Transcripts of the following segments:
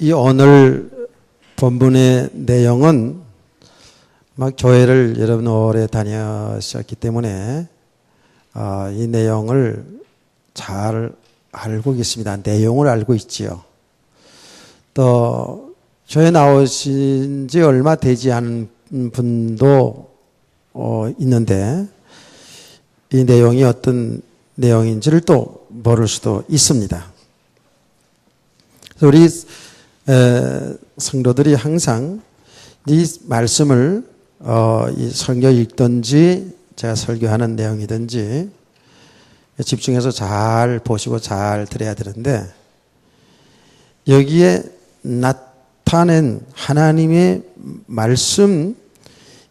이 오늘 본문의 내용은 교회를 여러분 오래 다녔었기 때문에 이 내용을 잘 알고 계십니다. 내용을 알고 있지요. 또 교회 나오신 지 얼마 되지 않은 분도 있는데 이 내용이 어떤 내용인지를 또 모를 수도 있습니다. 그래서 우리 성도들이 항상 이 말씀을 이 설교 읽든지 제가 설교하는 내용이든지 집중해서 잘 보시고 잘 들어야 되는데 여기에 나타낸 하나님의 말씀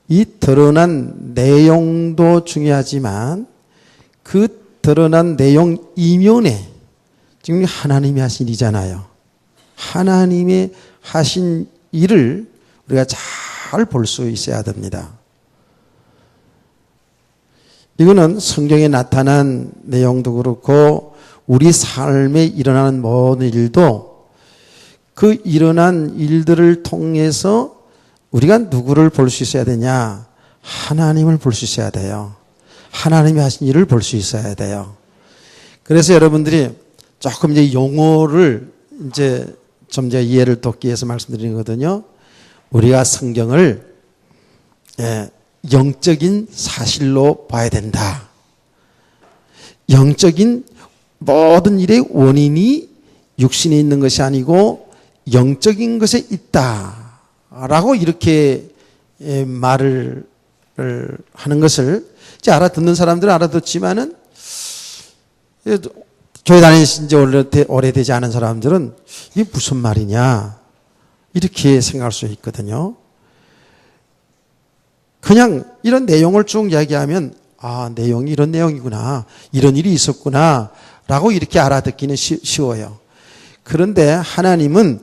이 드러난 내용도 중요하지만 그 드러난 내용 이면에 지금 하나님이 하신 일이잖아요. 하나님의 하신 일을 우리가 잘 볼 수 있어야 됩니다. 이거는 성경에 나타난 내용도 그렇고 우리 삶에 일어나는 모든 일도 그 일어난 일들을 통해서 우리가 누구를 볼 수 있어야 되냐? 하나님을 볼 수 있어야 돼요. 하나님이 하신 일을 볼 수 있어야 돼요. 그래서 여러분들이 조금 이제 용어를 이제 좀 제가 이해를 돕기 위해서 말씀드리는 거거든요. 우리가 성경을 영적인 사실로 봐야 된다. 영적인 모든 일의 원인이 육신에 있는 것이 아니고 영적인 것에 있다라고 이렇게 말을 하는 것을 이제 알아듣는 사람들은 알아듣지만은 교회 다니신 지 오래되지 않은 사람들은 이게 무슨 말이냐 이렇게 생각할 수 있거든요. 그냥 이런 내용을 쭉 이야기하면 내용이 이런 내용이구나 이런 일이 있었구나 라고 이렇게 알아듣기는 쉬워요. 그런데 하나님은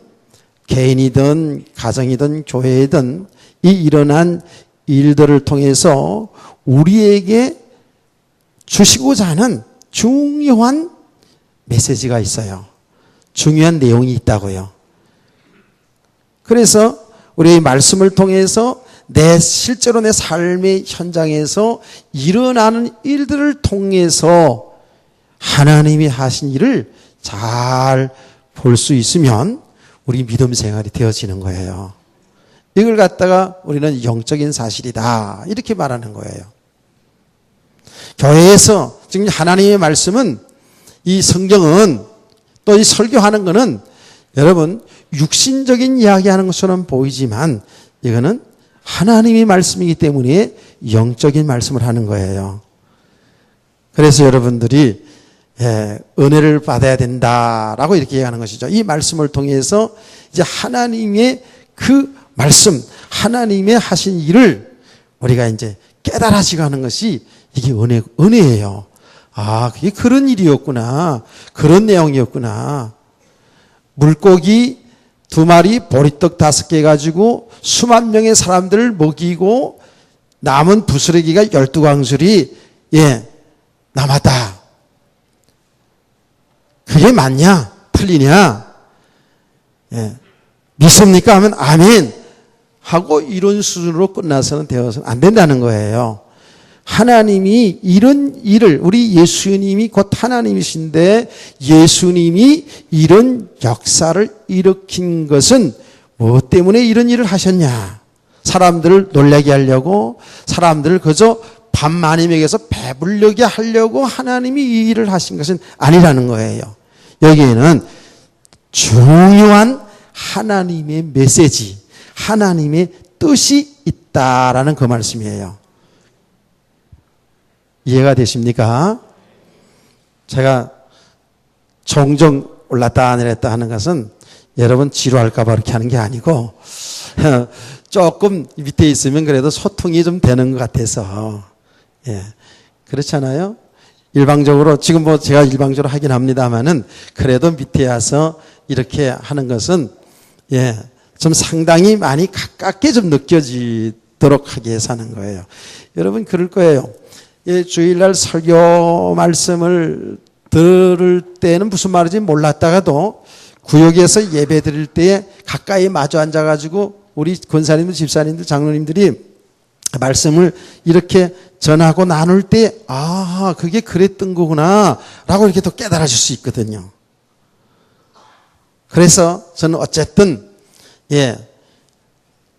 개인이든 가정이든 교회이든 이 일어난 일들을 통해서 우리에게 주시고자 하는 중요한 메시지가 있어요. 중요한 내용이 있다고요. 그래서 우리 말씀을 통해서 실제로 내 삶의 현장에서 일어나는 일들을 통해서 하나님이 하신 일을 잘 볼 수 있으면 우리 믿음 생활이 되어지는 거예요. 이걸 갖다가 우리는 영적인 사실이다 이렇게 말하는 거예요. 교회에서 지금 하나님의 말씀은 이 성경은 또 이 설교하는 거는 여러분 육신적인 이야기하는 것처럼 보이지만 이거는 하나님의 말씀이기 때문에 영적인 말씀을 하는 거예요. 그래서 여러분들이 은혜를 받아야 된다라고 이렇게 얘기하는 것이죠. 이 말씀을 통해서 이제 하나님의 그 말씀, 하나님의 하신 일을 우리가 이제 깨달아지고 하는 것이 이게 은혜예요. 그게 그런 일이었구나. 그런 내용이었구나. 물고기 2마리, 보리떡 5개 가지고 수만 명의 사람들을 먹이고 남은 부스러기가 12광술이 남았다. 그게 맞냐? 틀리냐? 믿습니까? 하면 아멘 하고 이런 수준으로 끝나서는 되어서는 안 된다는 거예요. 하나님이 이런 일을 우리 예수님이 곧 하나님이신데 예수님이 이런 역사를 일으킨 것은 무엇 때문에 이런 일을 하셨냐? 사람들을 놀라게 하려고 사람들을 그저 밥 많이 먹여서 배부르게 하려고 하나님이 이 일을 하신 것은 아니라는 거예요. 여기에는 중요한 하나님의 메시지, 하나님의 뜻이 있다라는 그 말씀이에요. 이해가 되십니까? 제가 종종 올랐다 내렸다 하는 것은 여러분 지루할까 봐 그렇게 하는 게 아니고 조금 밑에 있으면 그래도 소통이 좀 되는 것 같아서 그렇잖아요. 일방적으로 지금 제가 일방적으로 하긴 합니다만은 그래도 밑에 와서 이렇게 하는 것은 좀 상당히 많이 가깝게 좀 느껴지도록 하기 위해서 하는 거예요. 여러분 그럴 거예요. 주일날 설교 말씀을 들을 때는 무슨 말인지 몰랐다가도 구역에서 예배 드릴 때에 가까이 마주 앉아가지고 우리 권사님들, 집사님들, 장로님들이 말씀을 이렇게 전하고 나눌 때, 아, 그게 그랬던 거구나, 라고 이렇게 또 깨달아질 수 있거든요. 그래서 저는 어쨌든,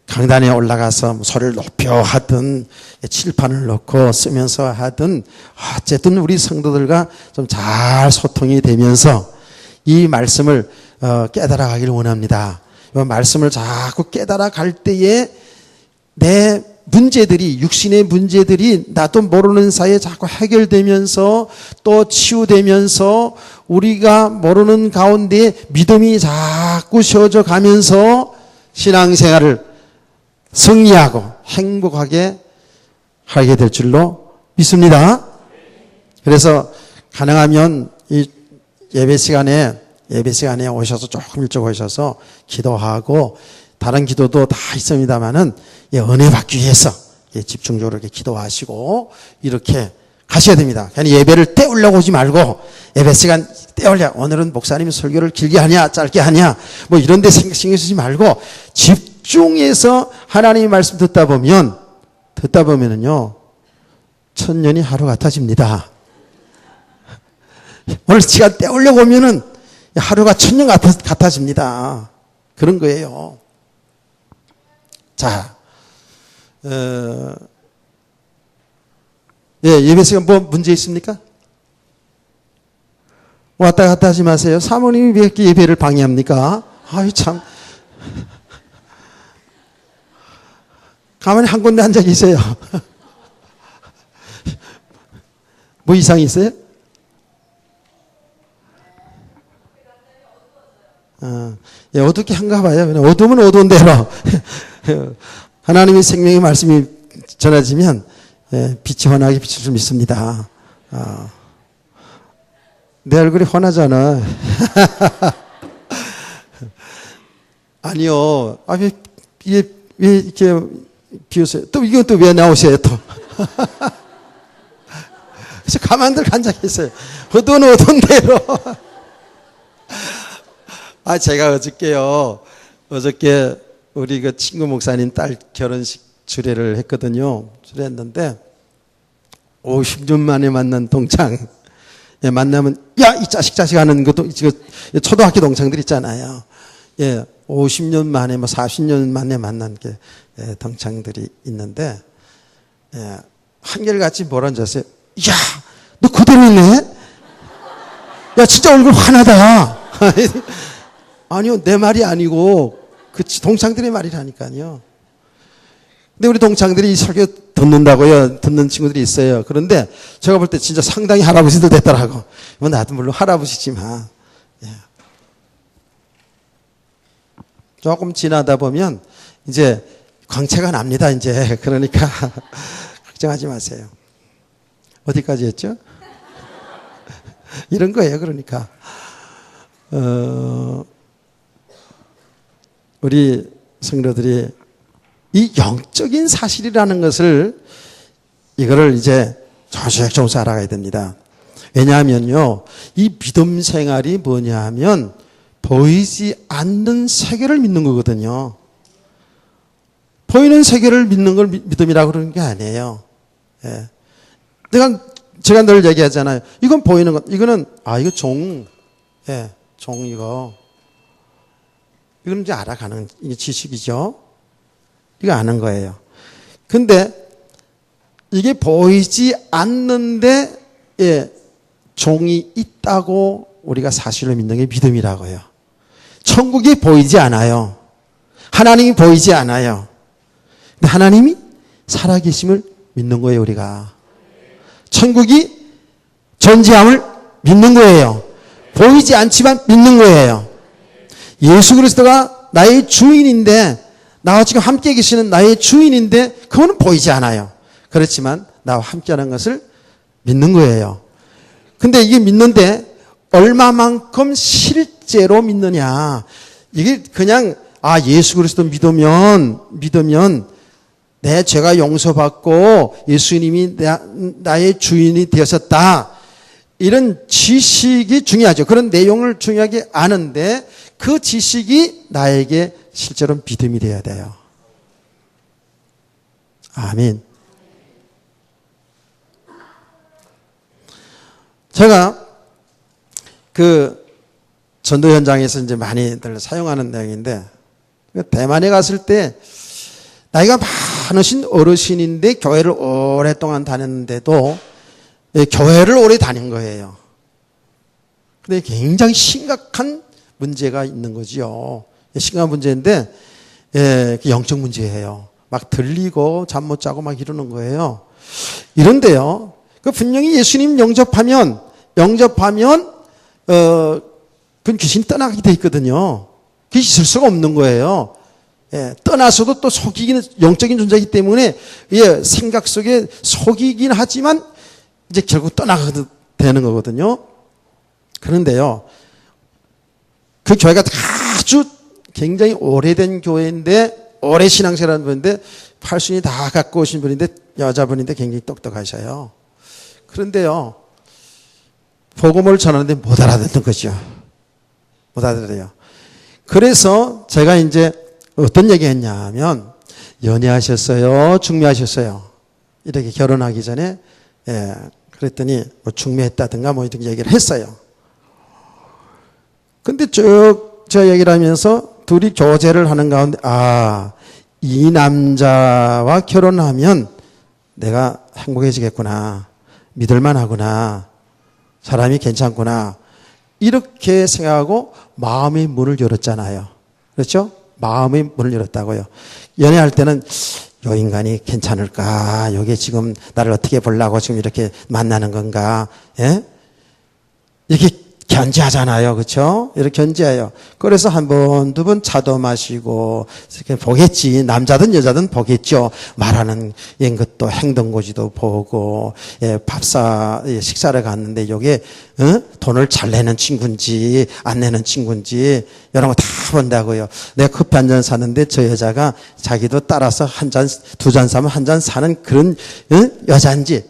강단에 올라가서 소리를 높여 하든, 칠판을 놓고 쓰면서 하든, 어쨌든 우리 성도들과 좀 잘 소통이 되면서 이 말씀을 깨달아 가기를 원합니다. 이 말씀을 자꾸 깨달아 갈 때에 내 문제들이, 육신의 문제들이 나도 모르는 사이에 자꾸 해결되면서 또 치유되면서 우리가 모르는 가운데 믿음이 자꾸 쉬어져 가면서 신앙생활을 승리하고 행복하게 하게 될 줄로 믿습니다. 그래서 가능하면 이 예배 시간에 오셔서 조금 일찍 오셔서 기도하고, 다른 기도도 다 있습니다만은 은혜 받기 위해서 집중적으로 이렇게 기도하시고 이렇게 가셔야 됩니다. 그냥 예배를 때우려고 오지 말고, 예배 시간 때우려, 오늘은 목사님이 설교를 길게 하냐 짧게 하냐 뭐 이런 데 신경 쓰지 말고 집중해서 하나님의 말씀 듣다 보면은요 천년이 하루 같아집니다. 오늘 시간 때우려고 오면은 하루가 천년 같아집니다. 그런 거예요. 자, 예배 시간 뭐 문제 있습니까? 왔다 갔다 하지 마세요. 사모님이 왜 이렇게 예배를 방해합니까? 아유, 참. 가만히 한 군데 앉아 계세요. 뭐 이상이 있어요? 어둡게 한가 봐요. 어두우면 어두운 대로. 하나님의 생명의 말씀이 전해지면 빛이 환하게 비칠 줄 믿습니다. 내 얼굴이 환하잖아. 아니요. 왜 이렇게 비웃어요? 또 이건 또 왜 나오세요, 또? 그래서 가만들 앉아 계세요. 어두운 대로. 제가 어저께 우리 그 친구 목사님 딸 결혼식 주례를 했거든요. 주례했는데 50년 만에 만난 동창, 만나면 야, 이 자식 하는 것도 초등학교 동창들 있잖아요. 50년 만에 40년 만에 만난 게 동창들이 있는데 한결같이 뭐라는 줄 아세요? 야, 너 그대로 있네? 야, 진짜 얼굴 환하다. 아니요, 내 말이 아니고 그 동창들의 말이라니까요. 근데 우리 동창들이 이 설교 듣는다고요. 듣는 친구들이 있어요. 그런데 제가 볼 때 진짜 상당히 할아버지들 됐더라고. 뭐 나도 물론 할아버지지만 조금 지나다 보면 이제 광채가 납니다. 이제 그러니까 걱정하지 마세요. 어디까지 했죠? 이런 거예요. 그러니까 우리 성도들이 이 영적인 사실이라는 것을 이거를 이제 조금씩 알아가야 됩니다. 왜냐하면요, 이 믿음 생활이 뭐냐 하면 보이지 않는 세계를 믿는 거거든요. 보이는 세계를 믿는 걸 믿음이라고 그러는 게 아니에요. 제가 늘 얘기하잖아요. 이건 보이는 것, 이거는 이거 종 이거. 이건 이제 알아가는 지식이죠. 이거 아는 거예요. 근데 이게 보이지 않는데 종이 있다고 우리가 사실을 믿는 게 믿음이라고요. 천국이 보이지 않아요. 하나님이 보이지 않아요. 근데 하나님이 살아계심을 믿는 거예요, 우리가. 천국이 존재함을 믿는 거예요. 보이지 않지만 믿는 거예요. 예수 그리스도가 나의 주인인데, 나와 지금 함께 계시는 나의 주인인데 그거는 보이지 않아요. 그렇지만 나와 함께하는 것을 믿는 거예요. 근데 이게 믿는데 얼마만큼 실제로 믿느냐. 이게 그냥 예수 그리스도 믿으면 내 죄가 용서받고 예수님이 나의 주인이 되었다. 이런 지식이 중요하죠. 그런 내용을 중요하게 아는데 그 지식이 나에게 실제로 믿음이 되어야 돼요. 아멘. 제가 그 전도 현장에서 이제 많이들 사용하는 내용인데, 대만에 갔을 때 나이가 많으신 어르신인데 교회를 오랫동안 다녔는데도 교회를 오래 다닌 거예요. 근데 굉장히 심각한 문제가 있는 거지요. 심각한 문제인데, 영적 문제예요. 막 들리고 잠 못 자고 막 이러는 거예요. 이런데요, 그 분명히 예수님 영접하면, 그 귀신이 떠나게 돼 있거든요. 그게 있을 수가 없는 거예요. 떠나서도 또 속이기는 영적인 존재이기 때문에, 생각 속에 속이긴 하지만, 이제 결국 떠나가도 되는 거거든요. 그런데요, 그 교회가 아주 굉장히 오래된 교회인데, 오래 신앙생활하는 분인데, 팔순이 다 갖고 오신 분인데, 여자분인데 굉장히 똑똑하셔요. 그런데요, 복음을 전하는데 못 알아듣는 거죠. 못 알아들어요. 그래서 제가 이제 어떤 얘기 했냐면, 연애하셨어요? 중매하셨어요? 이렇게 결혼하기 전에, 그랬더니 뭐 중매했다든가 뭐 이렇게 얘기를 했어요. 근데 저 얘기를 하면서 둘이 교제를 하는 가운데, 이 남자와 결혼하면 내가 행복해지겠구나. 믿을만 하구나. 사람이 괜찮구나. 이렇게 생각하고 마음의 문을 열었잖아요. 그렇죠? 마음의 문을 열었다고요. 연애할 때는 요 인간이 괜찮을까? 요게 지금 나를 어떻게 보려고 지금 이렇게 만나는 건가? 이렇게 견제하잖아요. 그렇죠? 이렇게 견제해요. 그래서 한 번, 두 번 차도 마시고 이렇게 보겠지. 남자든 여자든 보겠죠. 말하는 것도 행동고지도 보고, 식사를 갔는데 요게 돈을 잘 내는 친구인지 안 내는 친구인지 이런 거 다 본다고요. 내가 커피 한 잔 사는데 저 여자가 자기도 따라서 한 잔, 두 잔 사면 한 잔 사는 그런 여자인지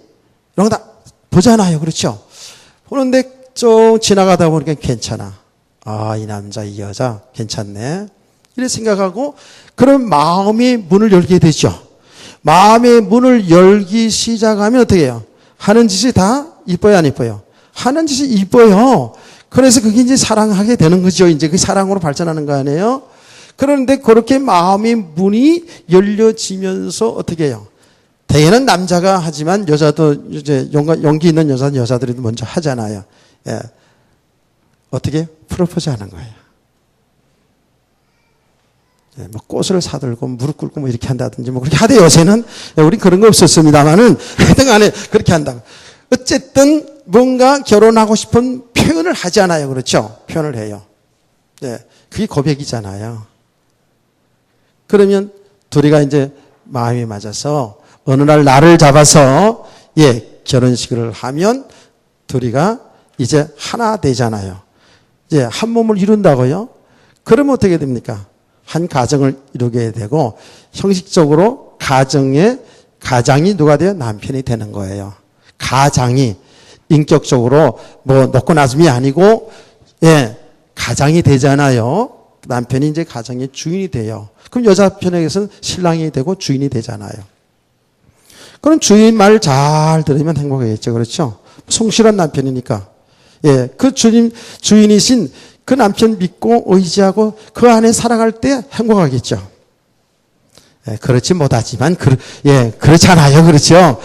이런 거 다 보잖아요. 그렇죠? 보는데 좀 지나가다 보니까 괜찮아. 이 남자, 이 여자 괜찮네. 이렇게 생각하고 그런 마음의 문을 열게 되죠. 마음의 문을 열기 시작하면 어떻게 해요? 하는 짓이 다 이뻐요, 안 이뻐요? 하는 짓이 이뻐요. 그래서 그게 이제 사랑하게 되는 거죠. 이제 그 사랑으로 발전하는 거 아니에요? 그런데 그렇게 마음의 문이 열려지면서 어떻게 해요? 대개는 남자가 하지만 여자도 이제 용기 있는 여자들이 먼저 하잖아요. 어떻게? 프로포즈 하는 거예요. 뭐 꽃을 사들고 무릎 꿇고 뭐 이렇게 한다든지 뭐 그렇게 하대 요새는. 우린 그런 거 없었습니다만은 하여튼 간에 그렇게 한다고. 어쨌든 뭔가 결혼하고 싶은 표현을 하잖아요. 그렇죠? 표현을 해요. 그게 고백이잖아요. 그러면 둘이가 이제 마음이 맞아서 어느 날 날을 잡아서 결혼식을 하면 둘이가 이제 하나 되잖아요. 이제 한 몸을 이룬다고요? 그러면 어떻게 됩니까? 한 가정을 이루게 되고 형식적으로 가장이 누가 돼요? 남편이 되는 거예요. 가장이 인격적으로 뭐 놓고 나섬이 아니고 가장이 되잖아요. 남편이 이제 가정의 주인이 돼요. 그럼 여자 편에서는 신랑이 되고 주인이 되잖아요. 그럼 주인 말 잘 들으면 행복하겠죠. 그렇죠? 성실한 남편이니까. 그 주인이신 그 남편 믿고 의지하고 그 안에 살아갈 때 행복하겠죠. 그렇지 못하지만, 그렇잖아요. 그렇죠?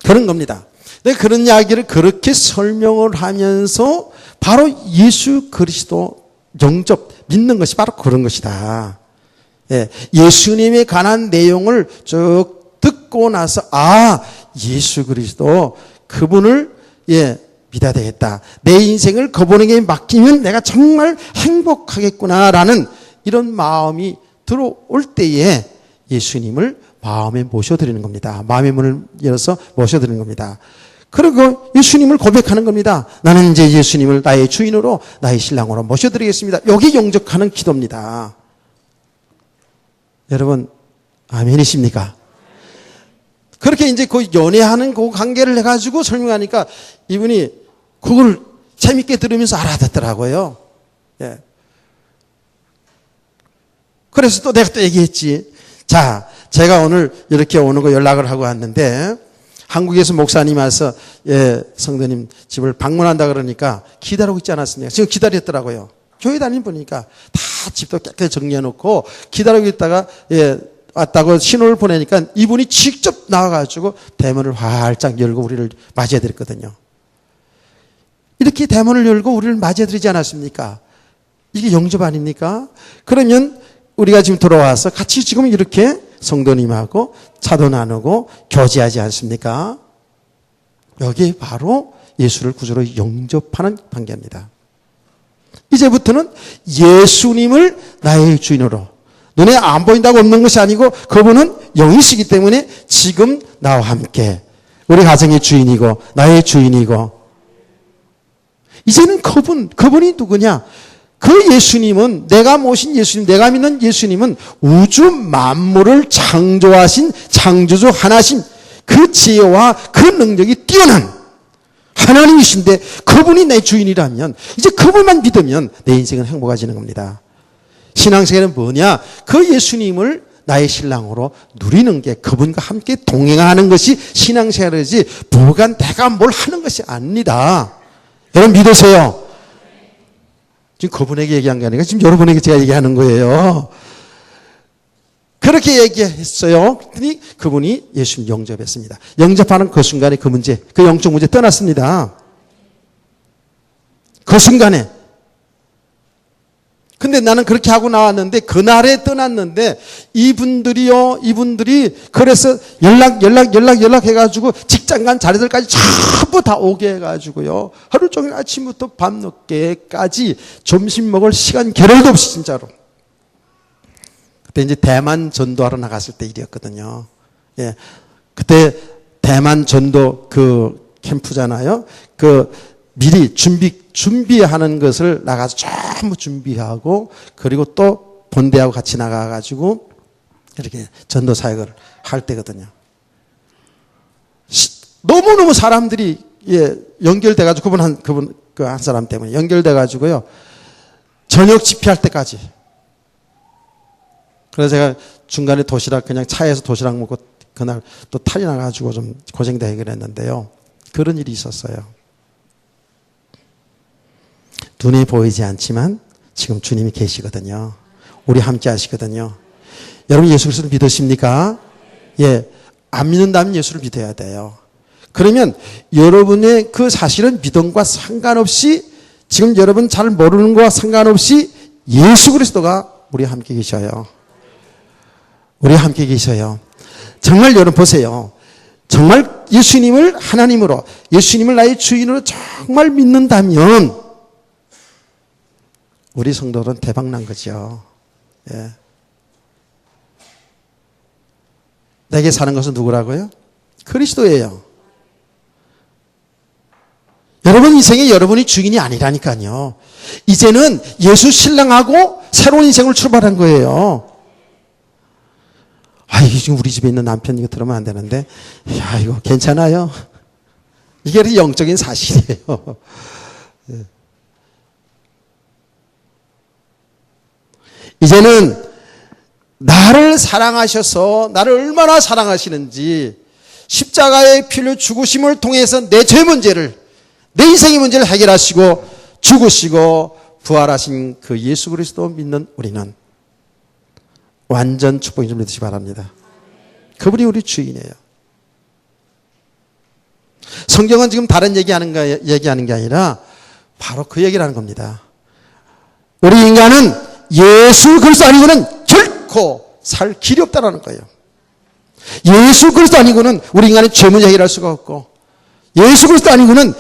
그런 겁니다. 그런 이야기를 그렇게 설명을 하면서 바로 예수 그리스도 영접, 믿는 것이 바로 그런 것이다. 예수님에 관한 내용을 쭉 듣고 나서, 예수 그리스도 그분을 믿어야 되겠다. 내 인생을 그분에게 맡기면 내가 정말 행복하겠구나라는 이런 마음이 들어올 때에 예수님을 마음에 모셔드리는 겁니다. 마음의 문을 열어서 모셔드리는 겁니다. 그리고 예수님을 고백하는 겁니다. 나는 이제 예수님을 나의 주인으로 나의 신랑으로 모셔드리겠습니다. 여기 영접하는 기도입니다. 여러분 아멘이십니까? 그렇게 이제 그 연애하는 그 관계를 해가지고 설명하니까 이분이 그걸 재밌게 들으면서 알아듣더라고요. 예. 그래서 또 내가 또 얘기했지. 자, 제가 오늘 이렇게 오는 거 연락을 하고 왔는데 한국에서 목사님 와서 성도님 집을 방문한다 그러니까 기다리고 있지 않았습니까? 지금 기다렸더라고요. 교회 다니는 분이니까 다 집도 깨끗이 정리해놓고 기다리고 있다가 왔다고 신호를 보내니까 이분이 직접 나와가지고 대문을 활짝 열고 우리를 맞이해드렸거든요. 이렇게 대문을 열고 우리를 맞이해드리지 않았습니까? 이게 영접 아닙니까? 그러면 우리가 지금 돌아와서 같이 지금 이렇게 성도님하고 차도 나누고 교제하지 않습니까? 여기 바로 예수를 구주로 영접하는 관계입니다. 이제부터는 예수님을 나의 주인으로, 눈에 안 보인다고 없는 것이 아니고 그분은 영이시기 때문에 지금 나와 함께 우리 가정의 주인이고 나의 주인이고, 이제는 그분이 누구냐? 그 예수님은, 내가 모신 예수님, 내가 믿는 예수님은 우주 만물을 창조하신 창조주 하나신 그 지혜와 그 능력이 뛰어난 하나님이신데 그분이 내 주인이라면 이제 그분만 믿으면 내 인생은 행복해지는 겁니다. 신앙생활은 뭐냐? 그 예수님을 나의 신랑으로 누리는 게, 그분과 함께 동행하는 것이 신앙생활이지 뭐가 내가 뭘 하는 것이 아닙니다. 여러분 믿으세요? 지금 그분에게 얘기한 게 아니라 지금 여러분에게 제가 얘기하는 거예요. 그렇게 얘기했어요. 그랬더니 그분이 예수님 영접했습니다. 영접하는 그 순간에 그 문제, 그 영적 문제 떠났습니다. 그 순간에. 근데 나는 그렇게 하고 나왔는데 그날에 떠났는데 이분들이 그래서 연락해가지고 직장 간 자리들까지 전부 다 오게 해가지고요. 하루 종일 아침부터 밤늦게까지 점심 먹을 시간 겨를도 없이 진짜로. 그때 이제 대만 전도하러 나갔을 때 일이었거든요. 예. 그때 대만 전도 그 캠프잖아요. 그 미리 준비하는 것을 나가서 전부 준비하고, 그리고 또 본대하고 같이 나가가지고 이렇게 전도 사역을 할 때거든요. 너무너무 사람들이 연결돼가지고 그분 그 한 사람 때문에 연결돼가지고요. 저녁 집회할 때까지. 그래서 제가 중간에 그냥 차에서 도시락 먹고 그날 또 탈이 나가지고 좀 고생되게 그랬는데요. 그런 일이 있었어요. 눈에 보이지 않지만 지금 주님이 계시거든요. 우리 함께 하시거든요. 여러분 예수 그리스도를 믿으십니까? 예. 안 믿는다면 예수를 믿어야 돼요. 그러면 여러분의 그 사실은 믿음과 상관없이, 지금 여러분 잘 모르는 것과 상관없이 예수 그리스도가 우리 함께 계셔요. 우리 함께 계셔요. 정말 여러분 보세요. 정말 예수님을 하나님으로, 예수님을 나의 주인으로 정말 믿는다면 우리 성도들은 대박난 거죠. 예. 내게 사는 것은 누구라고요? 그리스도예요. 여러분 인생에 여러분이 주인이 아니라니까요. 이제는 예수 신랑하고 새로운 인생을 출발한 거예요. 아, 이게 지금 우리 집에 있는 남편 이거 들으면 안 되는데, 야, 이거 괜찮아요? 이게 영적인 사실이에요. 예. 이제는 나를 사랑하셔서 나를 얼마나 사랑하시는지 십자가의 피로 죽으심을 통해서 내 죄 문제를, 내 인생의 문제를 해결하시고 죽으시고 부활하신 그 예수 그리스도 믿는 우리는 완전 축복인 줄 믿으시기 바랍니다. 그분이 우리 주인이에요. 성경은 지금 다른 얘기하는 게 아니라 바로 그 얘기를 하는 겁니다. 우리 인간은 예수 그리스도 아니고는 결코 살 길이 없다라는 거예요. 예수 그리스도 아니고는 우리 인간의 죄 문제 해결할 수가 없고, 예수 그리스도 아니고는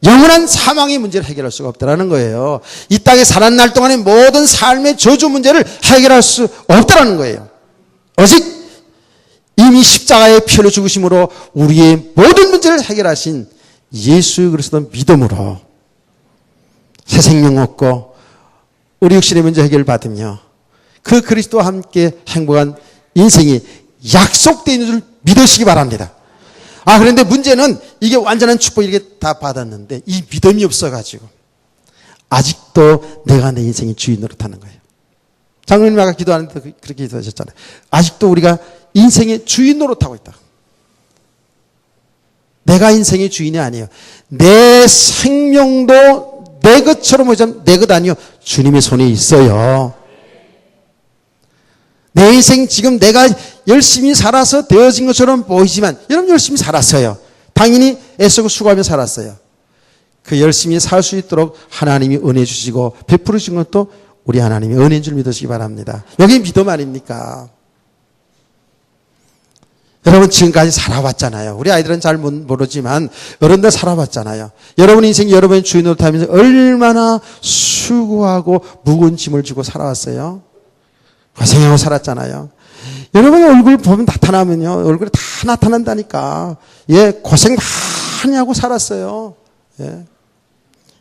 영원한 사망의 문제를 해결할 수가 없다라는 거예요. 이 땅에 사는 날 동안의 모든 삶의 저주 문제를 해결할 수 없다라는 거예요. 오직 이미 십자가의 피로 죽으심으로 우리의 모든 문제를 해결하신 예수 그리스도 믿음으로 새 생명 얻고 우리 육신의 문제 해결받으며 그 그리스도와 함께 행복한 인생이 약속되어 있는 줄 믿으시기 바랍니다. 아, 그런데 문제는 이게 완전한 축복 이렇게 다 받았는데 이 믿음이 없어가지고, 아직도 내가 내 인생의 주인 노릇하는 거예요. 장로님 아까 기도하는데 그렇게 기도하셨잖아요. 아직도 우리가 인생의 주인 노릇하고 있다. 내가 인생의 주인이 아니에요. 내 생명도 내 것처럼 보자면 내 것 아니요. 주님의 손에 있어요. 내 인생 지금 내가 열심히 살아서 되어진 것처럼 보이지만 여러분 열심히 살았어요. 당연히 애쓰고 수고하며 살았어요. 그 열심히 살 수 있도록 하나님이 은혜 주시고 베풀어 주신 것도 우리 하나님이 은혜인 줄 믿으시기 바랍니다. 여기 믿음 아닙니까? 여러분 지금까지 살아왔잖아요. 우리 아이들은 잘 모르지만 어른들 살아왔잖아요. 여러분 인생 여러분의 주인으로 타면서 얼마나 수고하고 무거운 짐을 지고 살아왔어요. 고생하고 살았잖아요. 여러분의 얼굴 보면 나타나면요. 얼굴이 다 나타난다니까. 예, 고생 많이 하고 살았어요. 예.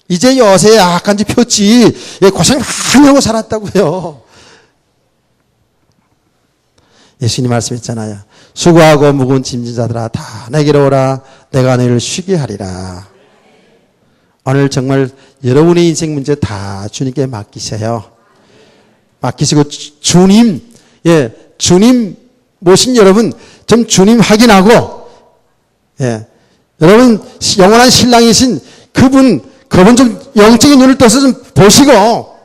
이제 요새 약간 폈지. 예, 고생 많이 하고 살았다고요. 예수님 말씀했잖아요. 수고하고 무거운 짐진 자들아 다 내게로 오라. 내가 너희를 쉬게 하리라. 오늘 정말 여러분의 인생 문제 다 주님께 맡기세요. 맡기시고 주님, 예, 주님 모신 여러분 좀 주님 확인하고, 예, 여러분 영원한 신랑이신 그분 좀 영적인 눈을 떠서 좀 보시고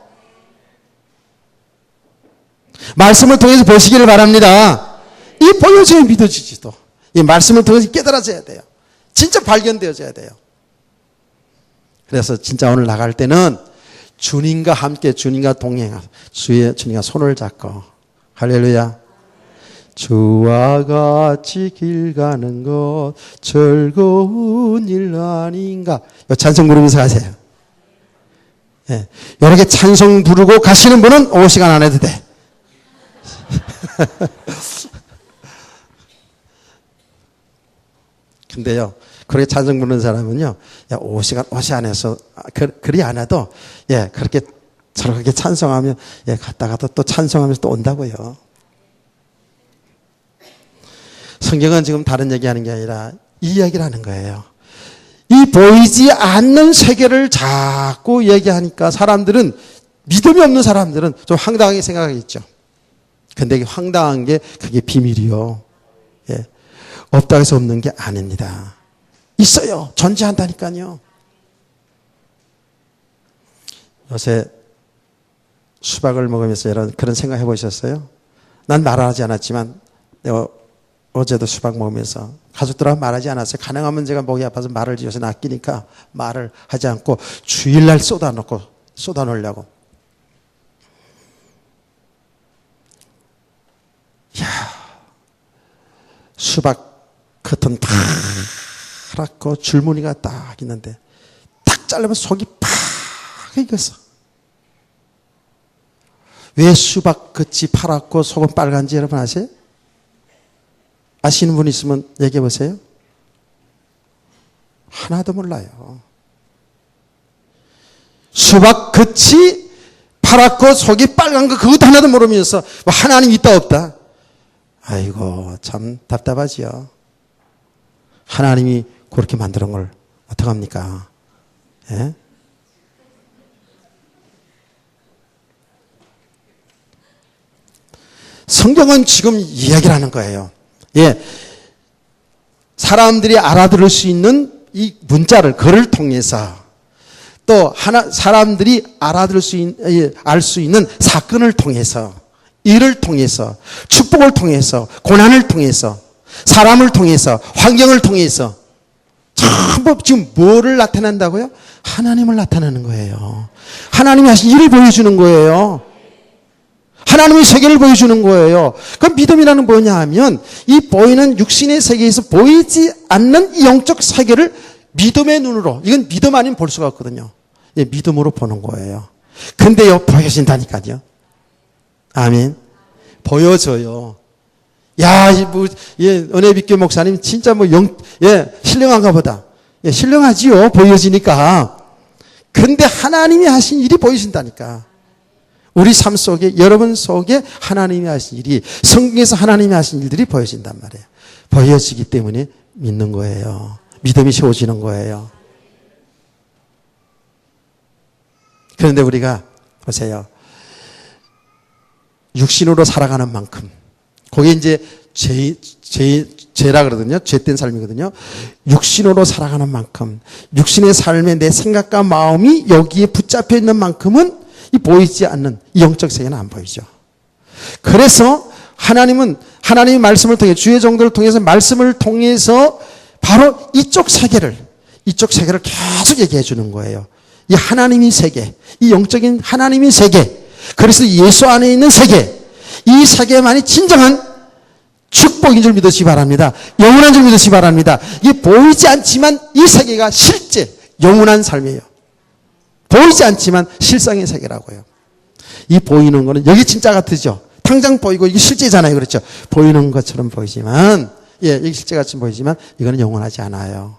말씀을 통해서 보시기를 바랍니다. 이 보여져야 믿어지지도. 이 말씀을 통해서 깨달아져야 돼요. 진짜 발견되어져야 돼요. 그래서 진짜 오늘 나갈 때는 주님과 함께 주님과 동행하고 주님과 손을 잡고 할렐루야. 주와 같이 길 가는 것 즐거운 일 아닌가. 이 찬송 부르면서 가세요. 예, 이렇게 찬송 부르고 가시는 분은 5시간 안 해도 돼. 근데요, 그렇게 찬송 부르는 사람은요, 야, 5시간 해서, 그리 안 해도, 예, 그렇게, 저렇게 찬송하면, 예, 갔다가도 또 찬송하면서 또 온다고요. 성경은 지금 다른 얘기 하는 게 아니라, 이 이야기를 하는 거예요. 이 보이지 않는 세계를 자꾸 얘기하니까 사람들은, 믿음이 없는 사람들은 좀 황당하게 생각하겠죠. 근데 황당한 게 그게 비밀이요. 예. 없다고 해서 없는 게 아닙니다. 있어요. 존재한다니까요. 요새 수박을 먹으면서 그런 생각 해보셨어요? 난 말하지 않았지만 어제도 수박 먹으면서 가족들하고 말하지 않았어요. 가능하면 제가 목이 아파서 말을 지어서 낚이니까 말을 하지 않고 주일날 쏟아놓으려고. 이야, 수박 겉은 파랗고 줄무늬가 딱 있는데 딱 자르면 속이 팍 익었어. 왜 수박 겉이 파랗고 속은 빨간지 여러분 아세요? 아시는 분 있으면 얘기해 보세요. 하나도 몰라요. 수박 겉이 파랗고 속이 빨간 거 그것도 하나도 모르면서 뭐 하나님 있다 없다. 아이고 참 답답하지요. 하나님이 그렇게 만드는 걸 어떡합니까? 예? 성경은 지금 이야기를 하는 거예요. 예. 사람들이 알아들을 수 있는 이 문자를, 글을 통해서 또 사람들이 알아들을 수 있는, 알 수 있는 사건을 통해서, 일을 통해서, 축복을 통해서, 고난을 통해서, 사람을 통해서, 환경을 통해서 전부 지금 뭐를 나타낸다고요? 하나님을 나타내는 거예요. 하나님이 하신 일을 보여주는 거예요. 하나님의 세계를 보여주는 거예요. 그럼 믿음이라는 뭐냐 하면 이 보이는 육신의 세계에서 보이지 않는 이 영적 세계를 믿음의 눈으로, 이건 믿음 아니면 볼 수가 없거든요. 예, 믿음으로 보는 거예요. 근데요, 보여진다니까요. 아멘. 보여져요. 야, 은혜빛교 목사님 진짜 신령한가 보다. 예, 신령하지요. 보여지니까. 근데 하나님이 하신 일이 보여진다니까. 우리 삶 속에, 여러분 속에 하나님이 하신 일이, 성경에서 하나님이 하신 일들이 보여진단 말이에요. 보여지기 때문에 믿는 거예요. 믿음이 세워지는 거예요. 그런데 우리가 보세요. 육신으로 살아가는 만큼, 그게 이제 죄라 그러거든요. 죄된 삶이거든요. 육신으로 살아가는 만큼, 육신의 삶에 내 생각과 마음이 여기에 붙잡혀 있는 만큼은 이 보이지 않는 이 영적 세계는 안 보이죠. 그래서 하나님은 하나님의 말씀을 통해, 주의 정도를 통해서, 말씀을 통해서 바로 이쪽 세계를 계속 얘기해 주는 거예요. 이 하나님의 세계, 이 영적인 하나님의 세계, 그래서 예수 안에 있는 세계, 이 세계만이 진정한 축복인 줄 믿으시기 바랍니다. 영원한 줄 믿으시기 바랍니다. 이게 보이지 않지만 이 세계가 실제 영원한 삶이에요. 보이지 않지만 실상의 세계라고요. 이 보이는 거는 여기 진짜 같으죠. 당장 보이고 이게 실제잖아요. 그렇죠. 보이는 것처럼 보이지만, 이게 실제같이 보이지만 이거는 영원하지 않아요.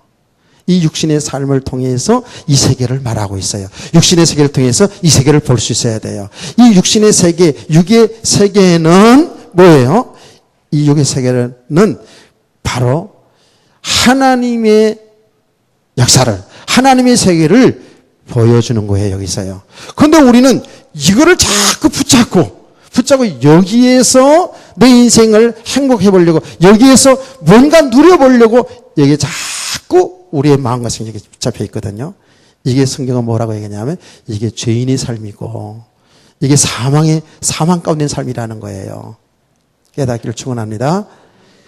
이 육신의 삶을 통해서 이 세계를 말하고 있어요. 육신의 세계를 통해서 이 세계를 볼 수 있어야 돼요. 이 육신의 세계, 육의 세계는 뭐예요? 이 육의 세계는 바로 하나님의 역사를, 하나님의 세계를 보여주는 거예요. 여기서요. 그런데 우리는 이거를 자꾸 붙잡고 여기에서 내 인생을 행복해 보려고, 여기에서 뭔가 누려보려고 여기에 자꾸 우리의 마음과 생각이 붙잡혀 있거든요. 이게 성경은 뭐라고 얘기하냐면 이게 죄인의 삶이고 이게 사망 가운데 삶이라는 거예요. 깨닫기를 축원합니다.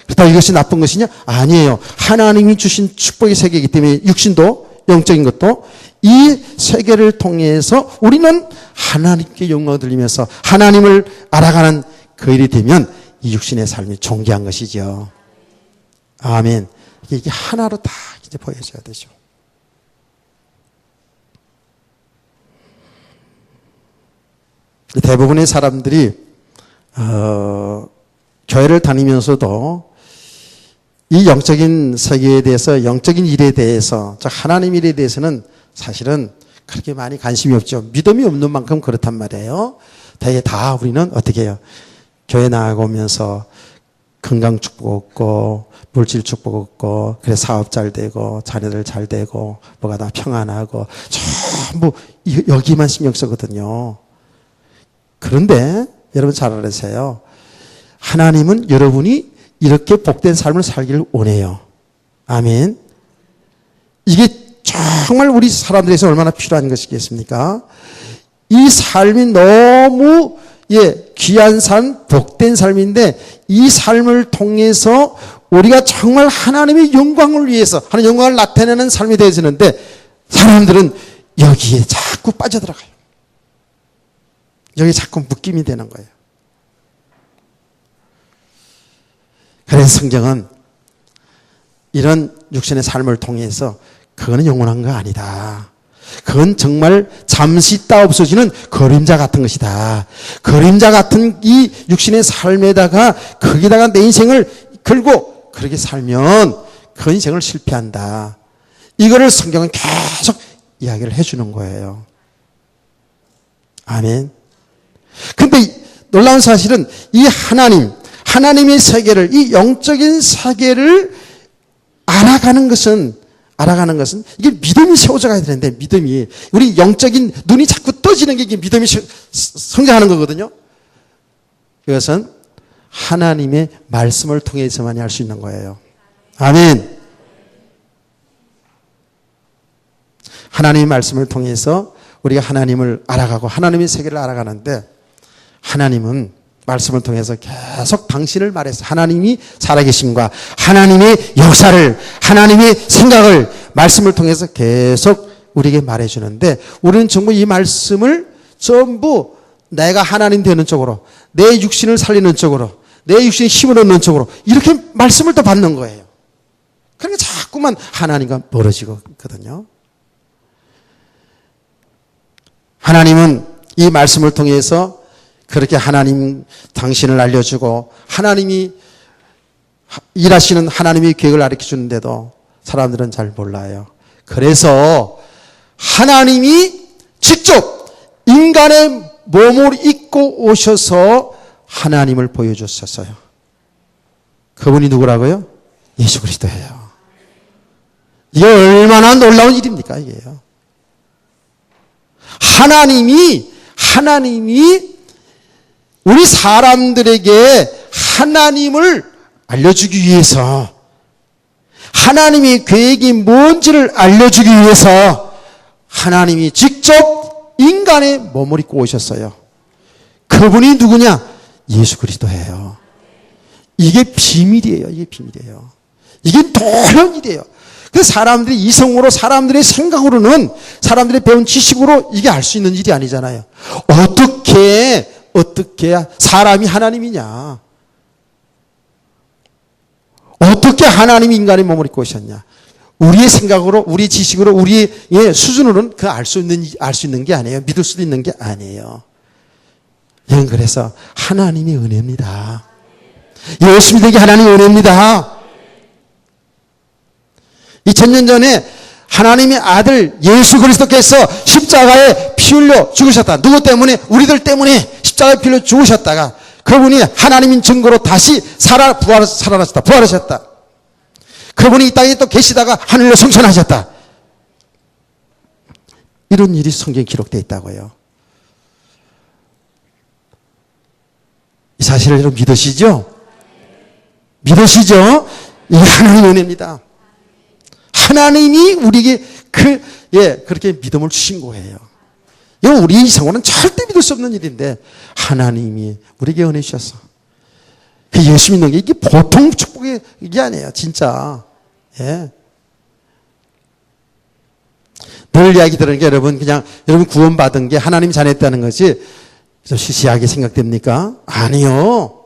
그렇다고 이것이 나쁜 것이냐? 아니에요. 하나님이 주신 축복의 세계이기 때문에 육신도 영적인 것도 이 세계를 통해서 우리는 하나님께 영광을 돌리면서 하나님을 알아가는 그 일이 되면 이 육신의 삶이 존귀한 것이죠. 아멘. 이게 하나로 다 이제 보여져야 되죠. 대부분의 사람들이 교회를 다니면서도 이 영적인 세계에 대해서, 영적인 일에 대해서, 즉 하나님 일에 대해서는 사실은 그렇게 많이 관심이 없죠. 믿음이 없는 만큼 그렇단 말이에요. 대개 다 우리는 어떻게 해요? 교회 나가면서 건강 축복 얻고, 물질 축복 얻고, 그래 사업 잘 되고, 자녀들 잘 되고, 뭐가 다 평안하고, 전부 여기만 신경 쓰거든요. 그런데 여러분 잘 알으세요. 하나님은 여러분이 이렇게 복된 삶을 살기를 원해요. 아멘. 이게 정말 우리 사람들에서 얼마나 필요한 것이겠습니까? 이 삶이 너무 귀한 삶, 복된 삶인데 이 삶을 통해서 우리가 정말 하나님의 영광을 위해서 하나님의 영광을 나타내는 삶이 되어지는데 사람들은 여기에 자꾸 빠져들어가요. 여기에 자꾸 묶임이 되는 거예요. 그래서 성경은 이런 육신의 삶을 통해서 그거는 영원한 거 아니다. 그건 정말 잠시 있다 없어지는 그림자 같은 것이다. 그림자 같은 이 육신의 삶에다가 거기다가 내 인생을 걸고 그렇게 살면 그 인생을 실패한다. 이거를 성경은 계속 이야기를 해주는 거예요. 아멘. 근데 놀라운 사실은 이 하나님의 세계를, 이 영적인 세계를 알아가는 것은 이게 믿음이 세워져 가야 되는데, 믿음이, 우리 영적인 눈이 자꾸 떠지는 게 이게 믿음이 성장하는 거거든요. 이것은 하나님의 말씀을 통해서만이 할 수 있는 거예요. 아멘. 하나님의 말씀을 통해서 우리가 하나님을 알아가고 하나님의 세계를 알아가는데, 하나님은 말씀을 통해서 계속 당신을 말해서 하나님이 살아계심과 하나님의 역사를, 하나님의 생각을 말씀을 통해서 계속 우리에게 말해주는데, 우리는 전부 이 말씀을 전부 내가 하나님 되는 쪽으로, 내 육신을 살리는 쪽으로, 내 육신에 힘을 얻는 쪽으로 이렇게 말씀을 또 받는 거예요. 그러니까 자꾸만 하나님과 멀어지고 있거든요. 하나님은 이 말씀을 통해서 그렇게 하나님 당신을 알려주고 하나님이 일하시는 하나님의 계획을 가르쳐 주는데도 사람들은 잘 몰라요. 그래서 하나님이 직접 인간의 몸을 입고 오셔서 하나님을 보여주셨어요. 그분이 누구라고요? 예수 그리스도예요. 이게 얼마나 놀라운 일입니까, 이게요. 하나님이 우리 사람들에게 하나님을 알려주기 위해서, 하나님의 계획이 뭔지를 알려주기 위해서 하나님이 직접 인간의 몸을 입고 오셨어요. 그분이 누구냐? 예수 그리스도예요. 이게 비밀이에요. 이게 비밀이에요. 이게 놀라운 일이에요. 그래서 사람들이 이성으로, 사람들의 생각으로는, 사람들이 배운 지식으로 이게 알 수 있는 일이 아니잖아요. 어떻게 사람이 하나님이냐? 어떻게 하나님이 인간의 몸을 입고 오셨냐? 우리의 생각으로, 우리의 지식으로, 우리의 수준으로는 그 알 수 있는 게 아니에요. 믿을 수도 있는 게 아니에요. 여러분, 그래서 하나님의 은혜입니다. 예수 믿는 게 하나님의 은혜입니다. 2000년 전에 하나님의 아들 예수 그리스도께서 십자가에 피 흘려 죽으셨다. 누구 때문에? 우리들 때문에 십자가에 피 흘려 죽으셨다가 그분이 하나님인 증거로 다시 살아나셨다. 부활하셨다. 그분이 이 땅에 또 계시다가 하늘로 승천하셨다. 이런 일이 성경에 기록되어 있다고요. 이 사실을 여러분 믿으시죠? 믿으시죠? 이게 하나님의 은혜입니다. 하나님이 우리에게 그렇게 믿음을 주신 거예요. 이건 우리 이성으로는 절대 믿을 수 없는 일인데 하나님이 우리에게 은혜 주셔서 예수 믿는 게 이게 보통 축복이 이게 아니에요. 진짜. 예. 늘 이야기 들으는 게 여러분 구원받은 게 하나님 자녀였다는 것이 좀 시시하게 생각됩니까? 아니요.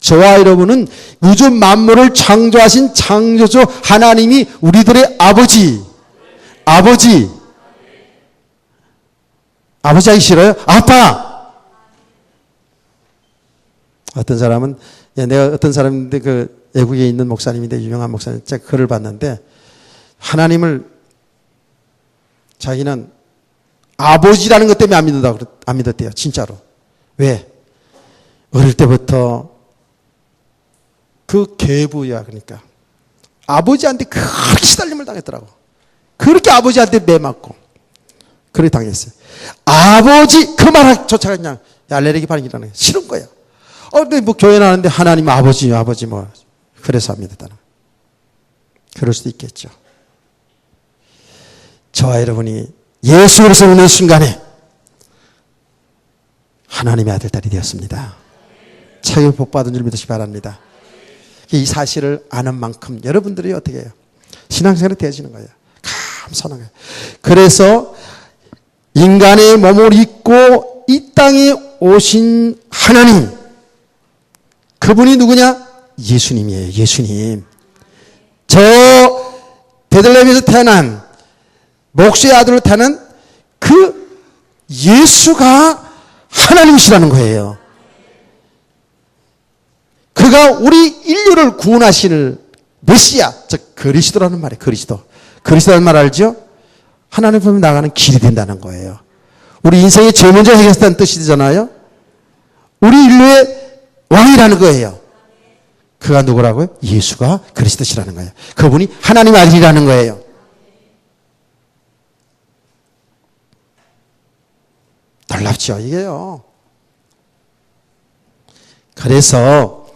저와 여러분은 우주 만물을 창조하신 창조주 하나님이 우리들의 아버지 하기 싫어요? 아빠! 어떤 사람은, 내가 어떤 사람인데 그 외국에 있는 목사님인데 유명한 목사님, 제가 글을 봤는데 하나님을 자기는 아버지라는 것 때문에 안 믿었대요. 진짜로. 왜? 어릴 때부터 그 계부야, 그러니까 아버지한테 그렇게 시달림을 당했더라고. 그렇게 아버지한테 매맞고 그렇게 당했어요. 아버지 그 말조차 그냥 알레르기 반응이라는 게 싫은 거야. 근데 뭐 교회 나왔는데 하나님 아버지 뭐 그래서 안 믿었다는. 그럴 수도 있겠죠. 저와 여러분이 예수 그리스도 믿는 순간에 하나님의 아들 딸이 되었습니다. 차기 복 받은 줄 믿으시기 바랍니다. 이 사실을 아는 만큼 여러분들이 어떻게 해요? 신앙생활이 되어지는 거예요. 감사한 거예요. 그래서 인간의 몸을 입고 이 땅에 오신 하나님, 그분이 누구냐? 예수님이에요. 예수님. 저 베들레헴에서 태어난 목수의 아들로 태어난 그 예수가 하나님이시라는 거예요. 그가 우리 인류를 구원하실 메시아, 즉 그리스도라는 말이에요. 그리스도라는 말 알죠? 하나님 보면 나가는 길이 된다는 거예요. 우리 인생의 제일 먼저 해결했다는 뜻이잖아요. 우리 인류의 왕이라는 거예요. 그가 누구라고요? 예수가 그리스도시라는 거예요. 그분이 하나님의 아들이라는 거예요. 놀랍죠, 이게요. 그래서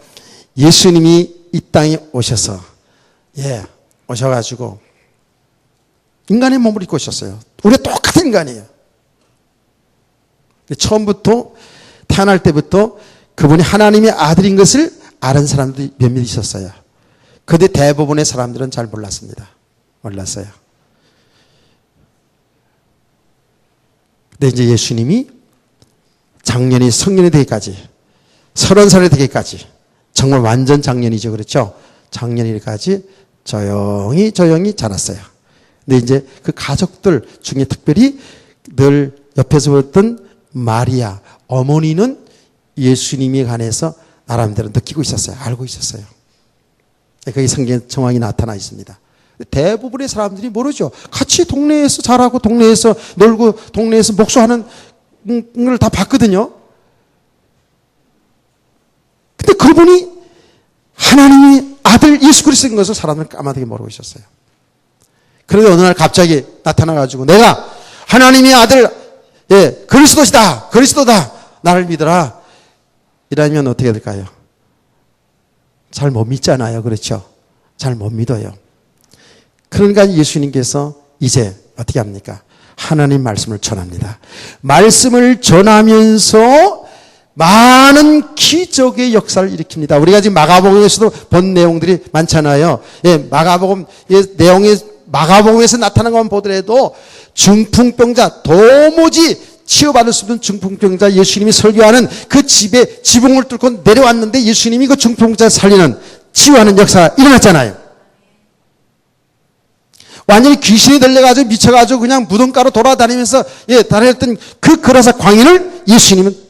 예수님이 이 땅에 오셔가지고 인간의 몸을 입고 오셨어요. 우리가 똑같은 인간이에요. 처음부터 태어날 때부터 그분이 하나님의 아들인 것을 아는 사람들이 몇몇 있었어요. 그런데 대부분의 사람들은 잘 몰랐어요. 근데 이제 예수님이 장년이 성년이 되기까지 30살이 되기까지 정말 완전 장년이죠. 그렇죠? 장년이까지 조용히 자랐어요. 근데 이제 그 가족들 중에 특별히 늘 옆에서 보던 마리아 어머니는 예수님에 관해서 나름대로 느끼고 있었어요. 알고 있었어요. 거기 성경에 정황이 나타나 있습니다. 대부분의 사람들이 모르죠. 같이 동네에서 자라고 동네에서 놀고 동네에서 목수하는 걸 다 봤거든요. 근데 그분이 하나님의 아들 예수 그리스도인 것을 사람들은 까마득히 모르고 있었어요. 그런데 어느 날 갑자기 나타나가지고 내가 하나님의 아들 예, 그리스도시다. 그리스도다. 나를 믿어라. 이러면 어떻게 될까요? 잘 못 믿잖아요. 그렇죠? 잘 못 믿어요. 그러니까 예수님께서 이제 어떻게 합니까? 하나님 말씀을 전합니다. 말씀을 전하면서 많은 기적의 역사를 일으킵니다. 우리가 지금 마가복음에서도 본 내용들이 많잖아요. 예, 마가복음 내용이 마가복음에서 나타난 것만 보더라도 중풍병자, 도무지 치유받을 수 없는 중풍병자 예수님이 설교하는 그 집에 지붕을 뚫고 내려왔는데 예수님이 그 중풍병자 살리는 치유하는 역사가 일어났잖아요. 완전히 귀신이 들려가지고 미쳐가지고 그냥 무덤가로 돌아다니면서 다녔던 그 거라사 광인을 예수님은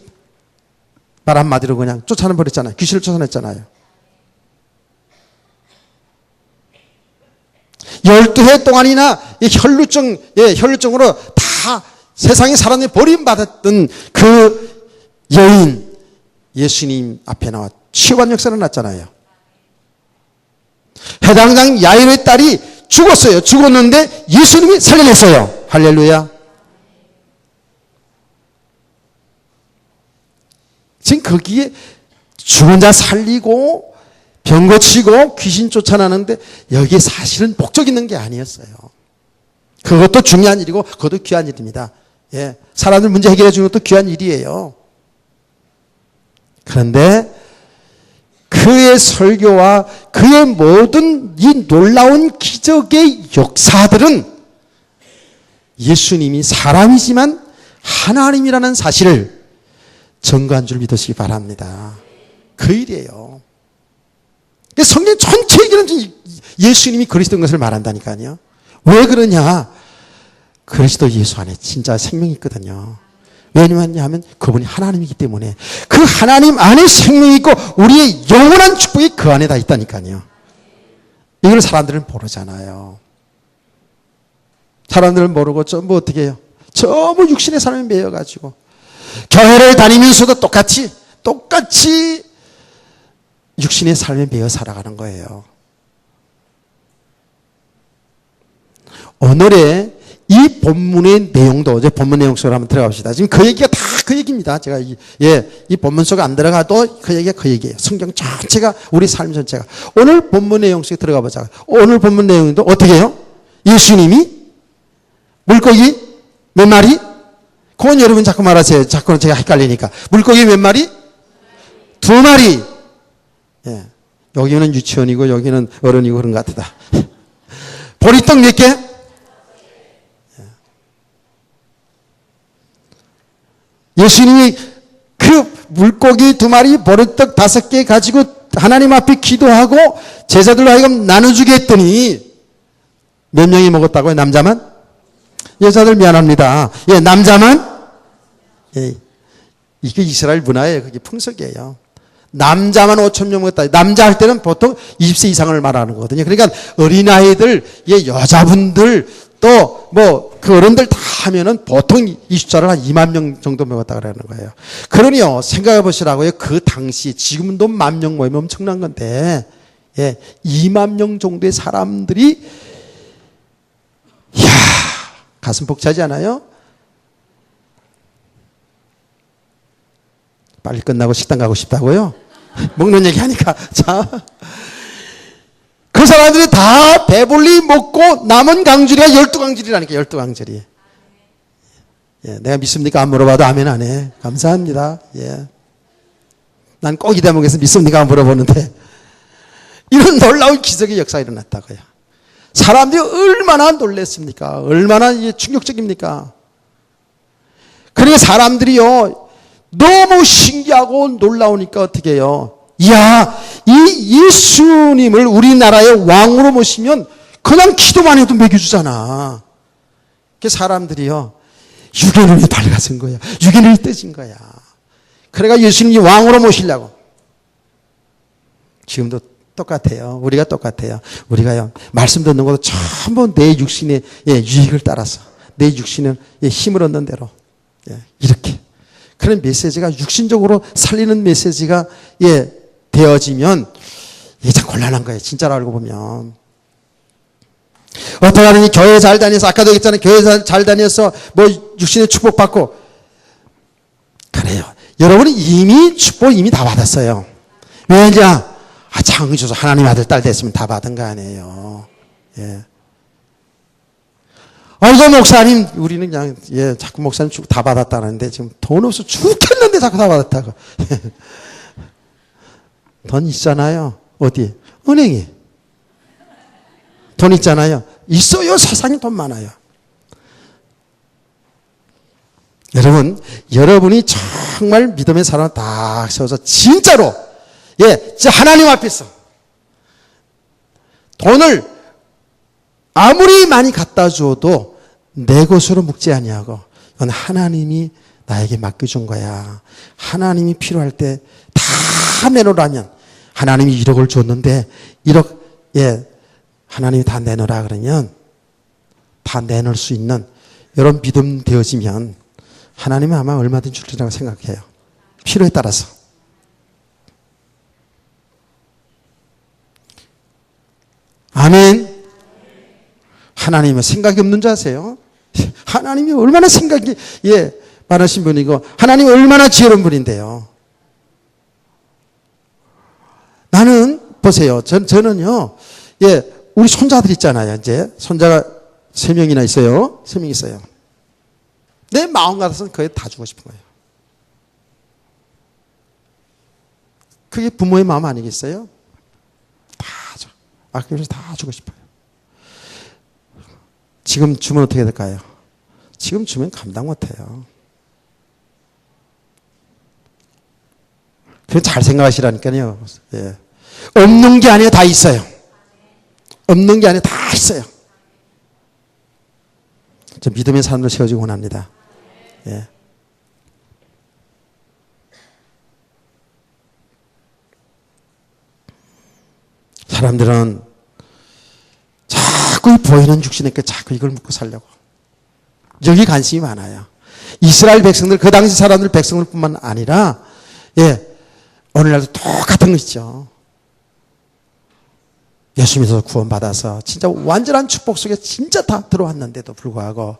말 한마디로 그냥 쫓아내버렸잖아요. 귀신을 쫓아냈잖아요. 12해 동안이나 혈루증으로 다 세상에 사람들이 버림받았던 그 여인 예수님 앞에 나와 치유한 역사는 났잖아요. 해당장 야이로의 딸이 죽었어요. 죽었는데 예수님이 살려냈어요. 할렐루야. 지금 거기에 죽은 자 살리고 병 고치고 귀신 쫓아나는데 여기에 사실은 목적 있는 게 아니었어요. 그것도 중요한 일이고 그것도 귀한 일입니다. 예, 사람들 문제 해결해 주는 것도 귀한 일이에요. 그런데 그의 설교와 그의 모든 이 놀라운 기적의 역사들은 예수님이 사람이지만 하나님이라는 사실을 증거한 줄 믿으시기 바랍니다. 그 일이에요. 성경 전체 얘기는 예수님이 그리스도인 것을 말한다니까요. 왜 그러냐? 그리스도 예수 안에 진짜 생명이 있거든요. 왜냐하면 그분이 하나님이기 때문에 그 하나님 안에 생명이 있고 우리의 영원한 축복이 그 안에 다 있다니까요. 이걸 사람들은 모르잖아요. 사람들은 모르고 전부 어떻게 해요? 전부 육신의 삶에 매여가지고 교회를 다니면서도 똑같이 육신의 삶에 매여 살아가는 거예요. 오늘의 이 본문의 내용도 이제 본문 내용 속으로 한번 들어갑시다. 지금 그 얘기가 다 그 얘기입니다. 제가 이 본문 속에 안 들어가도 그 얘기가 그 얘기예요. 성경 전체가 우리 삶 전체가. 오늘 본문 내용 속에 들어가 보자. 오늘 본문 내용도 어떻게 해요? 예수님이 물고기 몇 마리? 그건 여러분 자꾸 말하세요. 자꾸 제가 헷갈리니까. 물고기 몇 마리? 2마리. 예. 여기는 유치원이고 여기는 어른이고 그런 것 같다. 보리떡 몇 개? 예수님이 그 물고기 2마리, 보리떡 5개 가지고 하나님 앞에 기도하고 제자들로 하여금 나눠주게 했더니 몇 명이 먹었다고요? 남자만? 여자들 미안합니다. 예, 남자만? 예, 이게 이스라엘 문화예요. 그게 풍속이에요. 남자만 5,000명 먹었다. 남자 할 때는 보통 20세 이상을 말하는 거거든요. 그러니까 어린아이들, 여자분들, 또 그 어른들 다 하면은 보통 이 숫자를 한 2만 명 정도 먹었다 그러는 거예요. 그러니요, 생각해 보시라고요. 그 당시, 지금도 10,000명 모이면 엄청난 건데, 2만 명 정도의 사람들이, 이야, 가슴 벅차지 않아요? 빨리 끝나고 식당 가고 싶다고요? 먹는 얘기 하니까. 자. 그 사람들이 다 배불리 먹고 남은 강줄이가 12강줄이라니까, 12강줄이. 예, 내가 믿습니까? 안 물어봐도 아멘 안 해. 감사합니다. 예. 난 꼭 이 대목에서 믿습니까? 안 물어보는데. 이런 놀라운 기적의 역사가 일어났다고요. 사람들이 얼마나 놀랬습니까? 얼마나 충격적입니까? 그러니까 사람들이요, 너무 신기하고 놀라우니까 어떻게 해요? 이야, 이 예수님을 우리나라의 왕으로 모시면 그냥 기도만 해도 먹여주잖아. 그 사람들이요, 유괴눈이 밝아진 거야. 유괴눈이 떠진 거야. 그래가 예수님이 왕으로 모시려고. 지금도 똑같아요. 우리가 똑같아요. 우리가요, 말씀 듣는 것도 전부 내 육신의 유익을 따라서, 내 육신의 힘을 얻는 대로, 이렇게. 그런 메시지가 육신적으로 살리는 메시지가 되어지면 이게 참 곤란한 거예요. 진짜로 알고 보면. 어떻게 하느니 교회 잘 다녀서, 아까도 얘기했잖아요. 교회 잘 다녀서 육신의 축복받고 여러분은 이미 축복 이미 다 받았어요. 왜냐? 장이 줘서 하나님 아들 딸 됐으면 다 받은 거 아니에요. 예. 아이고 목사님, 우리는 그냥 자꾸 목사님 주고 다 받았다는데 지금 돈 없어 죽겠는데 자꾸 다 받았다고. 돈 있잖아요. 어디? 은행에. 돈 있잖아요. 있어요. 세상에 돈 많아요. 여러분, 여러분이 정말 믿음의 사람을 딱 세워서 진짜로 진짜 하나님 앞에서 돈을 아무리 많이 갖다 줘도 내 것으로 묵지 아니하고 이건 하나님이 나에게 맡겨준 거야. 하나님이 필요할 때 다 내놓으라면 하나님이 1억을 줬는데 1억 하나님이 다 내놓으라 그러면 다 내놓을 수 있는 이런 믿음 되어지면 하나님은 아마 얼마든지 줄리라고 생각해요. 필요에 따라서. 아멘. 하나님은 생각이 없는 줄 아세요? 하나님이 얼마나 생각이 많으신 분이고 하나님이 얼마나 지혜로운 분인데요. 나는 보세요. 저는요. 우리 손자들 있잖아요. 이제 손자가 3명이나 있어요. 3명 있어요. 내 마음 같아서는 그게 다 주고 싶은 거예요. 그게 부모의 마음 아니겠어요? 다 줘. 아껴서 다 주고 싶어요. 지금 주면 어떻게 될까요? 지금 주면 감당 못해요. 그건 잘 생각하시라니까요. 없는 게 아니라 다 있어요. 없는 게 아니라 다 있어요. 저 믿음의 사람들 세워지고 원합니다. 사람들은 자꾸 보이는 육신에게 자꾸 이걸 묻고 살려고. 여기 관심이 많아요. 이스라엘 백성들, 그 당시 사람들 백성들 뿐만 아니라, 오늘날도 똑같은 거 있죠. 예수 믿어서 구원받아서 진짜 완전한 축복 속에 진짜 다 들어왔는데도 불구하고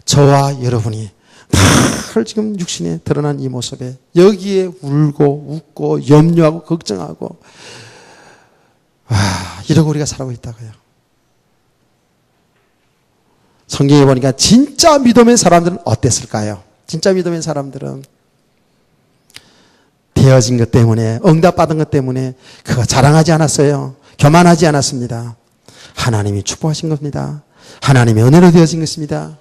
저와 여러분이 다 지금 육신에 드러난 이 모습에 여기에 울고 웃고 염려하고 걱정하고 이러고 우리가 살아오고 있다고요. 성경에 보니까 진짜 믿음의 사람들은 어땠을까요? 진짜 믿음의 사람들은 되어진 것 때문에, 응답받은 것 때문에 그거 자랑하지 않았어요. 교만하지 않았습니다. 하나님이 축복하신 겁니다. 하나님의 은혜로 되어진 것입니다.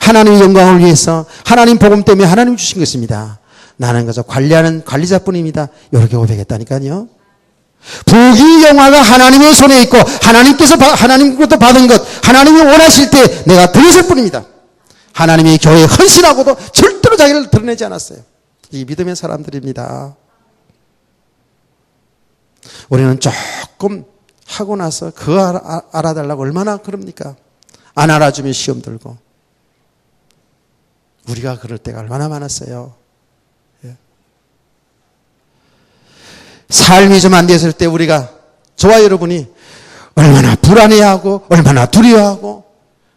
하나님의 영광을 위해서 하나님 복음 때문에 하나님 주신 것입니다. 나는 그저 관리하는 관리자뿐입니다. 이렇게 고백했다니까요. 부귀 영화가 하나님의 손에 있고 하나님께서 하나님으로부터 받은 것 하나님이 원하실 때 내가 드렸을 뿐입니다. 하나님의 교회에 헌신하고도 절대로 자기를 드러내지 않았어요. 이 믿음의 사람들입니다. 우리는 조금 하고 나서 그거 알아달라고 얼마나 그럽니까? 안 알아주면 시험 들고. 우리가 그럴 때가 얼마나 많았어요. 삶이 좀 안 됐을 때 우리가, 저와 여러분이 얼마나 불안해하고 얼마나 두려워하고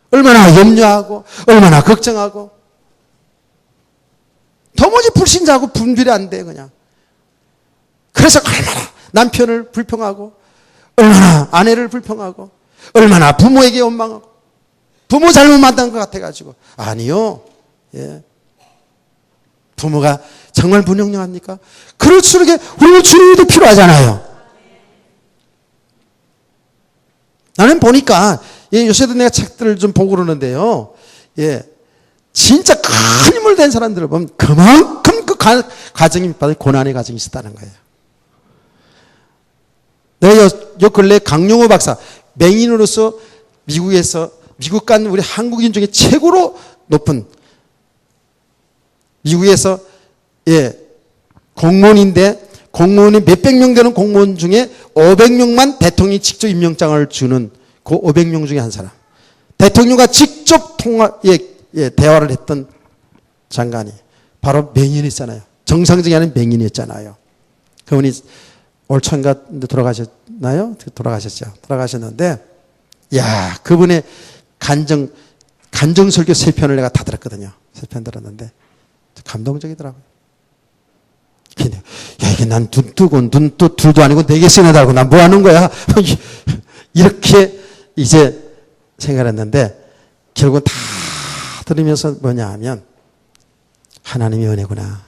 얼마나 염려하고 얼마나 걱정하고 도무지 불신자하고 분별이 안 돼 그냥. 그래서 얼마나 남편을 불평하고 얼마나 아내를 불평하고 얼마나 부모에게 원망하고 부모 잘못 만난 것 같아가지고. 아니요. 부모가 정말 무능력합니까? 그럴수록 우리는 주님도 필요하잖아요. 나는 보니까 요새도 내가 책들을 좀 보고 그러는데요. 진짜 큰 힘을 댄 사람들을 보면 그만큼 그 가정이 밑바닥에 고난의 가정이 있었다는 거예요. 내가 요 근래 강용호 박사, 맹인으로서 미국 간 우리 한국인 중에 최고로 높은 미국에서 공무원인데 공무원이 몇백 명 되는 공무원 중에 500명만 대통령이 직접 임명장을 주는 그 500명 중에 한 사람. 대통령과 직접 대화를 했던 장관이 바로 맹인이었잖아요. 정상적이 아닌 맹인이었잖아요. 그분이 올 초인가 돌아가셨나요? 돌아가셨죠. 돌아가셨는데, 그분의 간정설교 3편을 내가 다 들었거든요. 3편 들었는데, 감동적이더라고요. 근데, 야, 이게 난 눈 또 둘도 아니고 4개 쓰나 달고 난 뭐 하는 거야? 이렇게 이제 생각을 했는데, 결국 다 들으면서 뭐냐 하면, 하나님의 은혜구나.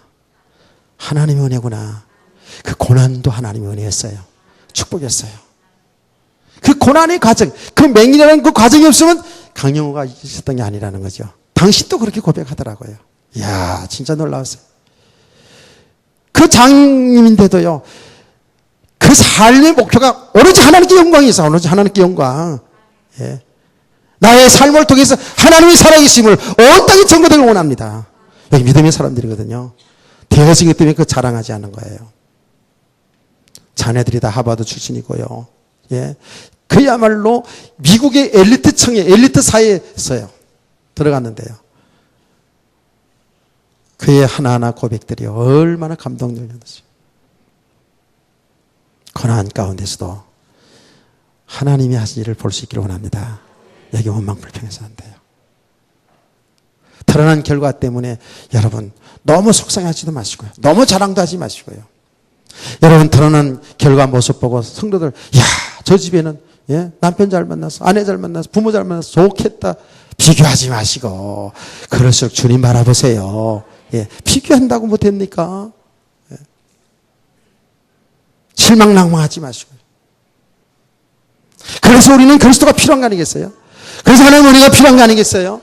하나님의 은혜구나. 그 고난도 하나님의 은혜였어요. 축복이었어요. 그 고난의 과정, 그 맹인이라는 그 과정이 없으면 강영호가 있었던 게 아니라는 거죠. 당신도 그렇게 고백하더라고요. 이야, 진짜 놀라웠어요. 그 장님인데도요, 그 삶의 목표가 오로지 하나님께 영광이 있어. 오로지 하나님께 영광. 예. 나의 삶을 통해서 하나님이 살아계심을 온 땅에 전거되길 원합니다. 여기 믿음의 사람들이거든요. 되어진 것 때문에 그 자랑하지 않는 거예요. 자네들이 다 하버드 출신이고요. 예. 그야말로 미국의 엘리트층에, 엘리트 사회에 있어요. 들어갔는데요. 그의 하나하나 고백들이 얼마나 감동적이었는지. 고난 가운데서도 하나님이 하신 일을 볼 수 있기를 원합니다. 여기 원망 불평해서 안 돼요. 드러난 결과 때문에 여러분 너무 속상해하지도 마시고요. 너무 자랑도 하지 마시고요. 여러분 드러난 결과 모습 보고 성도들, 야, 저 집에는 예, 남편 잘 만났어, 아내 잘 만났어, 부모 잘 만났어, 좋겠다. 비교하지 마시고 그럴수록 주님 바라보세요. 예, 비교한다고 못했니까? 예. 실망낭망하지 마시고요. 그래서 우리는 그리스도가 필요한 거 아니겠어요? 그래서 하나님 은혜가 필요한 거 아니겠어요?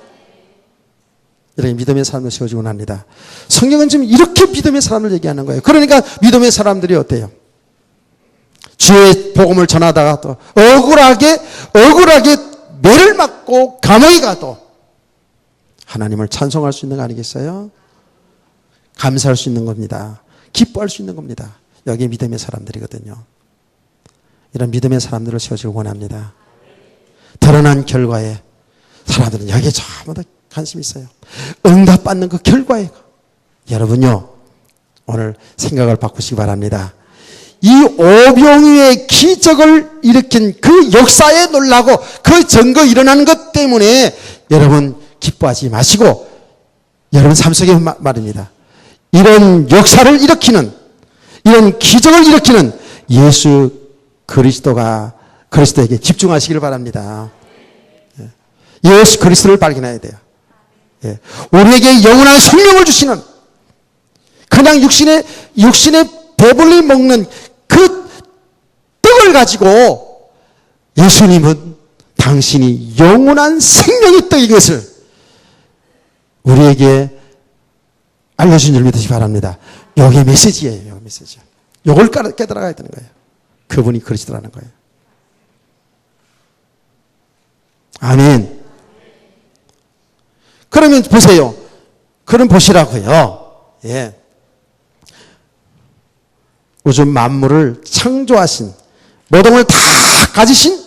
이렇게 믿음의 삶을 세워주곤 합니다. 성경은 지금 이렇게 믿음의 사람을 얘기하는 거예요. 그러니까 믿음의 사람들이 어때요? 주의 복음을 전하다가 또 억울하게 매를 맞고 감옥에 가도 하나님을 찬송할 수 있는 거 아니겠어요? 감사할 수 있는 겁니다. 기뻐할 수 있는 겁니다. 여기 믿음의 사람들이거든요. 이런 믿음의 사람들을 세워주길 원합니다. 드러난 결과에 사람들은 여기에 전부 다 관심이 있어요. 응답받는 그 결과에. 여러분요, 오늘 생각을 바꾸시기 바랍니다. 이 오병이의 기적을 일으킨 그 역사에 놀라고 그 증거 일어나는 것 때문에 여러분 기뻐하지 마시고 여러분 삶 속에 말입니다. 이런 역사를 일으키는, 이런 기적을 일으키는 예수 그리스도에게 집중하시기를 바랍니다. 예수 그리스도를 발견해야 돼요. 우리에게 영원한 생명을 주시는, 그냥 육신의 배불리 먹는 그 떡을 가지고 예수님은 당신이 영원한 생명의 떡인 것을 우리에게 알려준 줄 믿으시기 바랍니다. 이게 메시지예요. 이게 메시지. 이걸 깨달아야 되는 거예요. 그분이 그리스도라는 거예요. 아멘. 그러면 보세요. 그럼 보시라고요. 예. 우주 만물을 창조하신, 모든 걸 다 가지신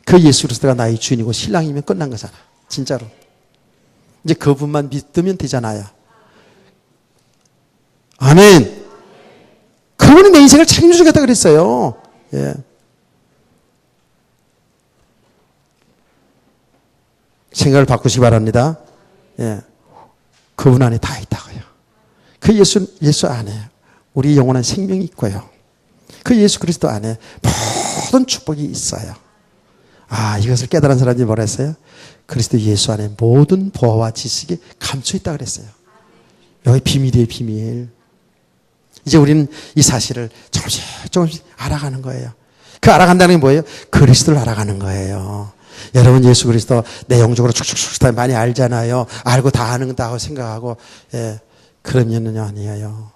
그 예수 그리스도가 나의 주인이고 신랑이면 끝난 거잖아. 진짜로. 이제 그분만 믿으면 되잖아요. 아멘. 그분이 내 인생을 책임져 주겠다 그랬어요. 예. 생각을 바꾸시기 바랍니다. 예. 그분 안에 다 있다고요. 그 예수 안에 우리 영원한 생명이 있고요. 그 예수 그리스도 안에 모든 축복이 있어요. 아, 이것을 깨달은 사람들이 뭐라 했어요? 그리스도 예수 안에 모든 보화와 지식이 감춰 있다 그랬어요. 여기 비밀이에요, 비밀. 이제 우리는 이 사실을 조금씩 알아가는 거예요. 그 알아간다는 게 뭐예요? 그리스도를 알아가는 거예요. 여러분 예수 그리스도 내용적으로 축축축 많이 알잖아요. 알고 다 아는다고 생각하고, 예, 그러면은요, 아니에요.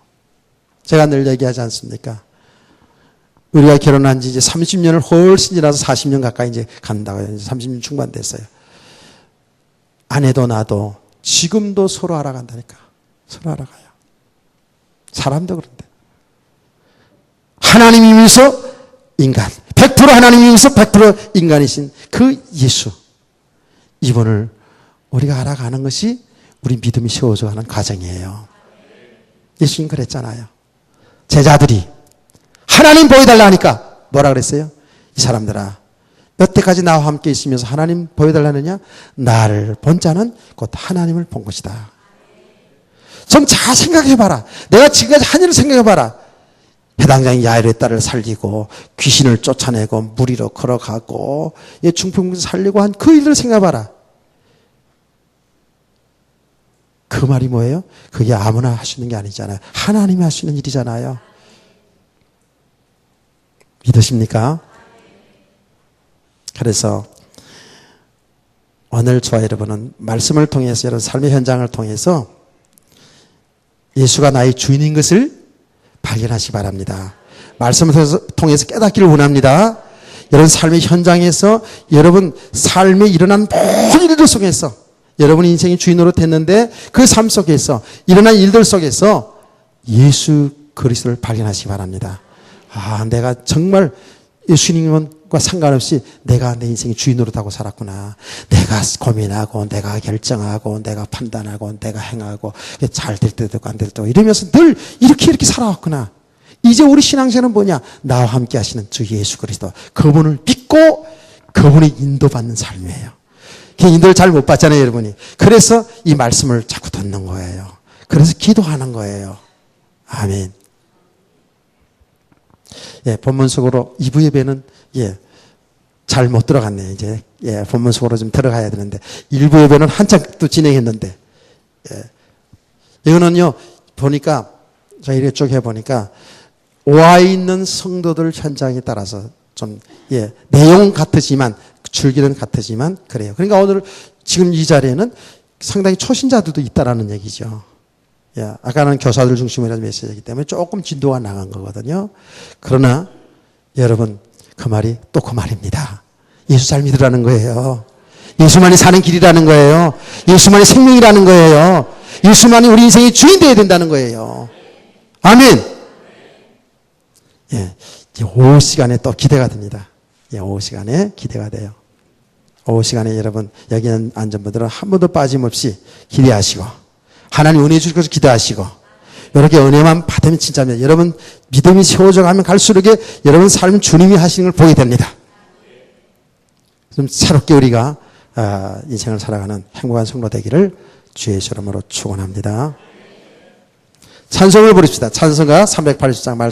제가 늘 얘기하지 않습니까? 우리가 결혼한 지 이제 30년을 훨씬 지나서 40년 가까이 이제 간다고요. 이제 30년 중반 됐어요. 아내도 나도 지금도 서로 알아간다니까. 서로 알아가요. 사람도 그런데. 하나님이 위해서 인간. 100% 하나님이 위해서 100% 인간이신 그 예수. 이분을 우리가 알아가는 것이 우리 믿음이 세워져 가는 과정이에요. 예수님 그랬잖아요. 제자들이 하나님 보여달라 하니까 뭐라 그랬어요? 이 사람들아, 여태까지 나와 함께 있으면서 하나님 보여달라느냐? 나를 본 자는 곧 하나님을 본 것이다. 좀 잘 생각해봐라. 내가 지금까지 한 일을 생각해봐라. 해당장이 야일의 딸을 살리고 귀신을 쫓아내고 무리로 걸어가고 중풍병자 살리고 한 그 일을 생각해봐라. 그 말이 뭐예요? 그게 아무나 할 수 있는 게 아니잖아요. 하나님이 할 수 있는 일이잖아요. 믿으십니까? 그래서 오늘 저와 여러분은 말씀을 통해서 여러분 삶의 현장을 통해서 예수가 나의 주인인 것을 발견하시기 바랍니다. 말씀을 통해서 깨닫기를 원합니다. 여러분 삶의 현장에서 여러분 삶에 일어난 모든 일들 속에서 여러분 인생의 주인으로 됐는데 그 삶 속에서 일어난 일들 속에서 예수 그리스도를 발견하시기 바랍니다. 아, 내가 정말 예수님과 상관없이 내가 내 인생의 주인으로 타고 살았구나. 내가 고민하고 내가 결정하고 내가 판단하고 내가 행하고 잘 될 때도 있고 안 될 때도 이러면서 늘 이렇게 살아왔구나. 이제 우리 신앙생활은 뭐냐? 나와 함께 하시는 주 예수 그리스도 그분을 믿고 그분의 인도받는 삶이에요. 인도를 잘 못 받잖아요, 여러분이. 그래서 이 말씀을 자꾸 듣는 거예요. 그래서 기도하는 거예요. 아멘. 예, 본문 속으로 2부 예배는 잘 못 들어갔네요. 이제 본문 속으로 좀 들어가야 되는데 1부 예배는 한참 또 진행했는데 이거는요 보니까 자 이렇게 쭉 해보니까 와 있는 성도들 현장에 따라서 좀 내용은 같으지만 줄기는 같으지만 그래요. 그러니까 오늘 지금 이 자리에는 상당히 초신자들도 있다라는 얘기죠. 아까는 교사들 중심으로 메시지이기 때문에 조금 진도가 나간 거거든요. 그러나 여러분 그 말이 또 그 말입니다. 예수 잘 믿으라는 거예요. 예수만이 사는 길이라는 거예요. 예수만이 생명이라는 거예요. 예수만이 우리 인생의 주인 되어야 된다는 거예요. 아멘. 오후 시간에 또 기대가 됩니다. 오후 시간에 기대가 돼요. 오후 시간에 여러분 여기 앉은 분들은 한 번도 빠짐없이 기대하시고 하나님 은혜 주실 것을 기대하시고 이렇게 은혜만 받으면 진짜입니다. 여러분 믿음이 세워져 가면 갈수록 여러분 삶은 주님이 하시는 걸 보게 됩니다. 좀 새롭게 우리가 인생을 살아가는 행복한 성도 되기를 주의 이름으로 축원합니다. 찬송을 부릅시다. 찬송가 380장 말씀